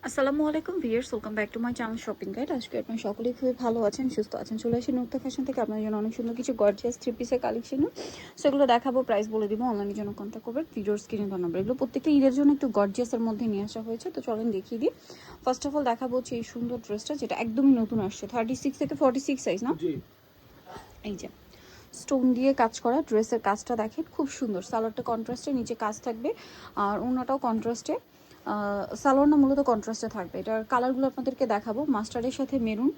আসসালামু আলাইকুম viewers, welcome back to my channel shopping guide. আজকে আপনারা সকলেই খুবই ভালো আছেন, সুস্থ আছেন। চলে আসি নুক্তা ফ্যাশন থেকে আপনার জন্য অনেক সুন্দর কিছু গর্জিয়াস থ্রি পিসের কালেকশন, সেগুলো দেখাবো, প্রাইস বলে দিব। অনলাইনের জন্য কন্ট্যাক্ট করবেন, ভিডিওর স্ক্রিনে দেওয়া নাম্বার। এগুলো প্রত্যেকটা ঈদের জন্য একটু গর্জিয়াসের মধ্যে নিয়ে আসা হয়েছে, তো চলেন দেখিয়ে দিই। ফার্স্ট অফ অল দেখাবো হচ্ছে এই সুন্দর ড্রেসটা, যেটা একদমই নতুন আসছে, 36 থেকে 46 সাইজ না। এই যে স্টোন দিয়ে কাজ করা ড্রেসের কাজটা দেখেন, খুব সুন্দর। সালোয়ারটা কন্ট্রাস্টে, নিচে কাজ থাকবে, আর ওড়নাটাও কন্ট্রাস্টে। সালোয়ারটা মূলত কন্ট্রাস্টে থাকবে। এটার কালারগুলো আপনাদেরকে দেখাবো। মাস্টার্ডের সাথে মেরুন,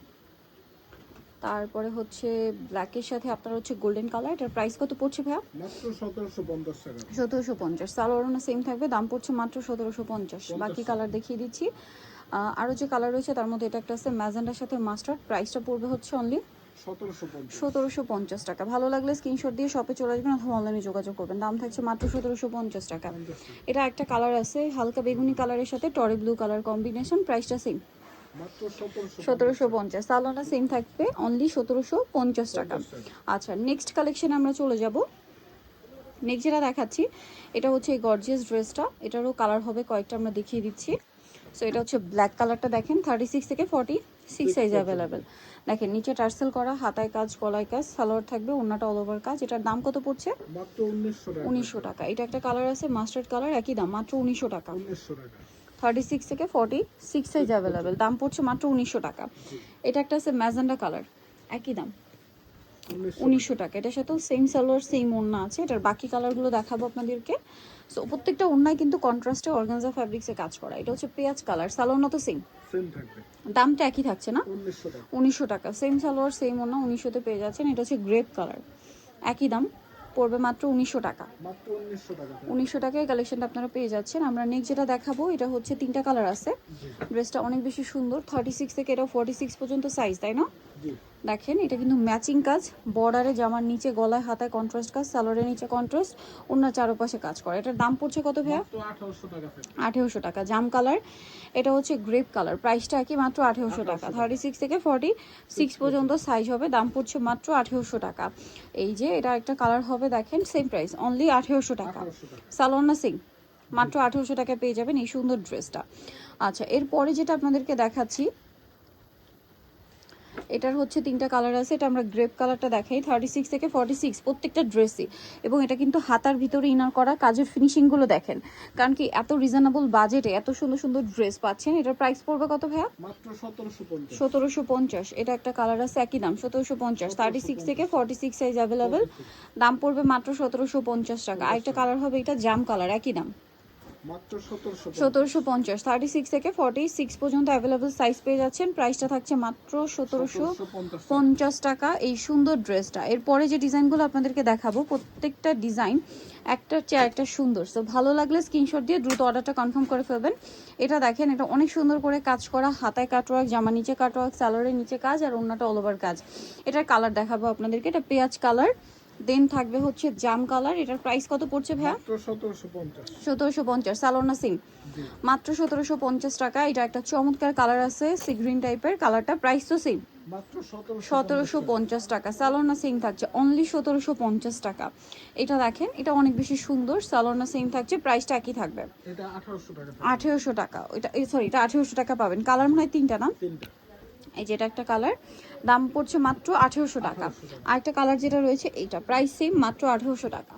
তারপরে হচ্ছে ব্ল্যাকের সাথে আপনার হচ্ছে গোল্ডেন কালার। এটার প্রাইস কত পড়ছে ভাইয়া? মাত্র 1750 টাকা। 1750। সালোয়ারও সেম থাকবে, দাম পড়ছে মাত্র 1750। বাকি কালার দেখিয়ে দিচ্ছি। আরও যে কালার রয়েছে তার মধ্যে এটা একটা আছে ম্যাজেন্ডার সাথে মাস্টার্ড। প্রাইসটা পড়বে হচ্ছে অনলি 1750 টাকা। ভালো লাগলে স্ক্রিনশট দিয়ে শপে চলে আসবেন অথবা অনলাইনে যোগাযোগ করবেন। দাম থাকছে মাত্র 1750 টাকা। এটা একটা কালার আছে হালকা বেগুনি কালারের সাথে টরে ব্লু কালার কম্বিনেশন, প্রাইসটা সেম মাত্র 1750। সালোয়ারটা সেম থাকবে, অনলি 1750 টাকা। আচ্ছা, নেক্সট কালেকশন আমরা চলে যাব। নেক্সট যেটা দেখাচ্ছি এটা হচ্ছে এই গর্জিয়াস ড্রেসটা। এটারও কালার হবে কয়েকটা, আমরা দেখিয়ে দিচ্ছি। সো এটা হচ্ছে ব্ল্যাক কালারটা দেখেন, 36 থেকে 46 সাইজ অ্যাভেলেবেল। দেখেন নিচে টার্সেল করা, হাতায় কাজ, গলায় কাজ, সালোয়ার থাকবে, ওড়নাটা অল ওভার কাজ। এটার দাম কত পড়ছে? মাত্র 1900 টাকা। এটা একটা কালার আছে মাস্টার্ড কালার, একই দাম, মাত্র 1900 টাকা। 1900 টাকা। 36 থেকে 46 সাইজ অ্যাভেলেবেল, দাম পড়ছে মাত্র 1900 টাকা। এটা একটা আছে ম্যাজেন্ডা কালার, একই দাম, 1900 টাকা। এটার সাথেও সেম সালোয়ার সেম ওড়না আছে। এটার বাকি কালারগুলো দেখাবো আপনাদেরকে। সো প্রত্যেকটা ওড়নায় কিন্তু কন্ট্রাস্টে অর্গানজা ফ্যাব্রিক্সে কাজ করা। এটা হচ্ছে পেঁয়াজ কালার, সালোয়ার তো সেম, থাকবে। দামটা একই থাকছে না, 1900 টাকা। 1900 টাকা। সেম সালোয়ার সেম ওড়না, 1900-তে পেয়ে যাচ্ছেন। এটা হচ্ছে গ্রেপ কালার, একই দাম, পড়বে মাত্র 1900 টাকা। মাত্র 1900 টাকা। 1900 টাকায় কালেকশনটা আপনারা পেয়ে যাচ্ছেন। আমরা নেক্সট যেটা দেখাবো এটা হচ্ছে তিনটা কালার আছে। ড্রেসটা অনেক বেশি সুন্দর, 36 থেকে এটা 46 পর্যন্ত সাইজ, তাই না? দেখেন এটা কিন্তু ম্যাচিং কাজ, বর্ডারে জামার নিচে গলায় হাতায় কন্ট্রাস্ট কাজ, সালোয়ারের নিচে কন্ট্রাস্ট, অন্য চারপাশে কাজ করে। এটার দাম পড়ছে কত ভাইয়া? 1800 টাকা। জাম কালার, এটা হচ্ছে গ্রেপ কালার, প্রাইসটা একই, মাত্র 1800 টাকা। 36 থেকে 46 পর্যন্ত সাইজ হবে, দাম পড়ছে মাত্র 1800 টাকা। এই যে এটা একটা কালার হবে, দেখেন সেম প্রাইস, অনলি 1800 টাকা। সালোয়ার না সিং, মাত্র 1800 টাকায় পেয়ে যাবেন এই সুন্দর ড্রেসটা। আচ্ছা, এরপরে যেটা আপনাদেরকে দেখাচ্ছি, এটার হচ্ছে তিনটা কালার আছে। এটা আমরা গ্রেপ কালারটা দেখাই, 36 থেকে 46 প্রত্যেকটা ড্রেসই। এবং এটা কিন্তু হাতার ভিতরে ইনার করা, কাজের ফিনিশিংগুলো দেখেন। কারণ কি এত রিজনেবল বাজেটে এত সুন্দর সুন্দর ড্রেস পাচ্ছেন। এটার প্রাইস পড়বে কত ভাইয়া? মাত্র 1750। 1750। এটা একটা কালার আছে, একই দাম, 1750। 36 থেকে 46 সাইজ অ্যাভেলেবেল, দাম পড়বে মাত্র 1750 টাকা। আরেকটা কালার হবে এটা জাম কালার, একই দাম, মাত্র 1750। 36 থেকে 46 পর্যন্ত অ্যাভেলেবল সাইজ পেয়ে যাচ্ছেন। প্রাইসটা থাকছে মাত্র 1750 টাকা এই সুন্দর ড্রেসটা। এরপরে যে ডিজাইনগুলো আপনাদেরকে দেখাবো প্রত্যেকটা ডিজাইন একটার চেয়ে একটা সুন্দর। সো ভালো লাগলে স্ক্রিনশট দিয়ে দ্রুত অর্ডারটা কনফার্ম করে ফেলবেন। এটা দেখেন, এটা অনেক সুন্দর করে কাজ করা, হাতায় কাটওয়ার্ক, জামা নিচে কাটওয়ার্ক, সালোয়ারের নিচে কাজ, আর ওড়নাটা অল ওভার কাজ। এটার কালার দেখাবো আপনাদেরকে, এটা পেঁয়াজ কালার, দেন থাকবে হচ্ছে জাম কালার। এটার প্রাইস কত পড়ছে ভাইয়া? মাত্র 1750। 1750। সালোনা সিং, মাত্র 1750 টাকা। এটা একটা চমৎকার কালার আছে, সি গ্রিন টাইপের কালারটা, প্রাইস তো সেম, মাত্র 1750 টাকা। সালোনা সিং থাকছে অনলি 1750 টাকা। এটা দেখেন, এটা অনেক বেশি সুন্দর, সালোনা সিং থাকছে, প্রাইসটা একই থাকবে, এটা 1800 টাকা। 1800 টাকা। এটা সরি, এটা 1800 টাকা পাবেন। কালার মনে হয় তিনটা না? তিনটা। এই যেটা একটা কালার, দাম পড়ছে মাত্র 1800 টাকা। আরেকটা কালার যেটা রয়েছে এইটা, প্রাইস সেম, মাত্র 1800 টাকা।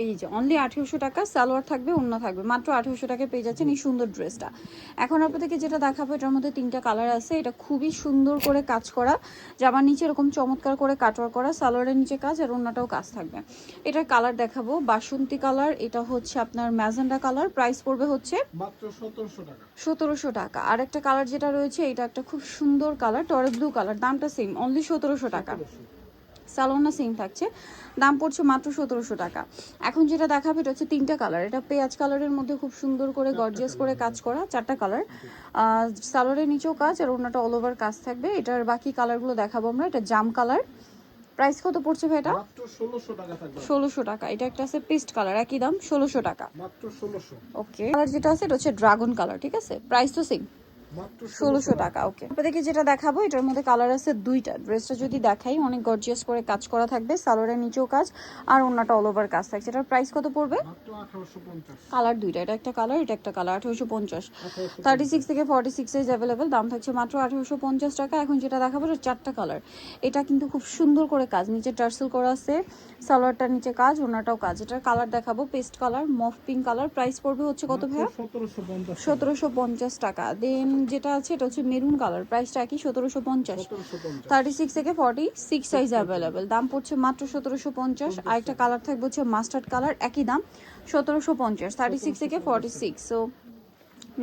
এই যে অনলি 1800 টাকা, সালোয়ার থাকবে, অন্য থাকবে, মাত্র 1800 টাকায় পেয়ে যাচ্ছেন এই সুন্দর ড্রেসটা। এখন আপনাদেরকে যেটা দেখাবো এটার মধ্যে তিনটা কালার আছে। এটা খুবই সুন্দর করে কাজ করা, জামার নিচে এরকম চমৎকার করে কাটওয়ার করা, সালোয়ারের নিচে কাজ, আর অন্যটাও কাজ থাকবে। এটার কালার দেখাবো বাসন্তী কালার, এটা হচ্ছে আপনার ম্যাজেন্ডা কালার, প্রাইস পড়বে হচ্ছে মাত্র 1700 টাকা। 1700 টাকা। আর একটা কালার যেটা রয়েছে এটা একটা খুব সুন্দর কালার, টরে ব্লু কালার, দামটা সেম, অনলি 1700 টাকা। সালোনা সিং থাকছে, দাম পড়ছে মাত্র 1700 টাকা। এখন যেটা দেখাবে এটা হচ্ছে তিনটা কালার। এটা পেঁয়াজ কালারের মধ্যে খুব সুন্দর করে গর্জিয়াস করে কাজ করা, চারটা কালার, সালোয়ারের নিচেও কাজ, আর ওনাটা অল ওভার কাজ থাকবে। এটার বাকি কালারগুলো দেখাবো আমরা। এটা জাম কালার, প্রাইস কত পড়ছে ভাই? এটা মাত্র 1600 টাকা থাকবে। 1600 টাকা। এটা একটা আছে পেস্ট কালার, একই দাম, 1600 টাকা। মাত্র 1600। ওকে, কালার যেটা আছে এটা হচ্ছে ড্রাগন কালার, ঠিক আছে, প্রাইস তো সেম, মাত্র 1600 টাকা। ওকে, আপনাদেরকে যেটা দেখাবো এটার মধ্যে কালার আছে দুইটা। ড্রেসটা যদি দেখাই অনেক গর্জিয়াস করে কাজ করা থাকবে, সালোয়ারের নিচেও কাজ আর ওন্নাটা অল ওভার কাজ থাকছে। এটার প্রাইস কত পড়বে? মাত্র 1850। কালার দুইটা, এটা একটা কালার, এটা একটা কালার। 1850। 1850 36 থেকে 46 সাইজ অ্যাভেলেবেল, দাম থাকছে মাত্র 1850 টাকা। এখন যেটা দেখাবো এটা চারটা কালার। এটা কিন্তু খুব সুন্দর করে কাজ, নিচে টার্সেল করা আছে, সালোয়ারটার নিচে কাজ, ওনাটাও কাজ। এটার কালার দেখাবো paste colour, mauve pink colour. Price পড়বে হচ্ছে কত ভাইয়া? 1750। 1750 টাকা। দেন যেটা আছে এটা হচ্ছে মেরুন কালার, প্রাইসটা কি? 1750। 1750। 36 থেকে 46 সাইজ অ্যাভেলেবেল, দাম পড়ছে মাত্র 1750। আরেকটা কালার থাকবে হচ্ছে মাস্টার্ড কালার, একই দাম 1750, 36 থেকে 46। সো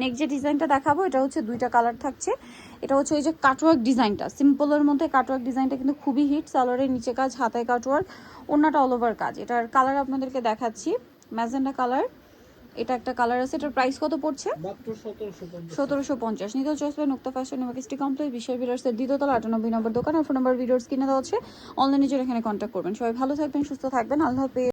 নেক্সট যে ডিজাইনটা দেখাবো এটা হচ্ছে দুইটা কালার থাকছে। এটা হচ্ছে ওই যে কাটওয়ার্ক ডিজাইনটা, সিম্পলের মধ্যে কাটওয়ার্ক ডিজাইনটা কিন্তু খুবই হিট। সালোয়ারের নিচে কাজ, হাতায় কাটওয়ার্ক, ওন্নাটা অল ওভার কাজ। এটার কালার আপনাদেরকে দেখাচ্ছি, ম্যাজেন্ডা কালার। এটা একটা কালার আছে। এটার প্রাইস কত পড়ছে? মাত্র 1750। 1750। নিতে চসবে নুক্তা ফ্যাশন ইউনিভার্সিটি কমপ্লেক্স, বিশাল ভিলার্সের দ্বিতীয়তলা 98 নম্বর দোকান। আর ফোন নাম্বার ভিডিওস কিনে দেওয়া হচ্ছে, অনলাইনে জন্য এখানে কন্ট্যাক্ট করবেন। সবাই ভালো থাকবেন, সুস্থ থাকবেন, আল্লাহ হাফেজ।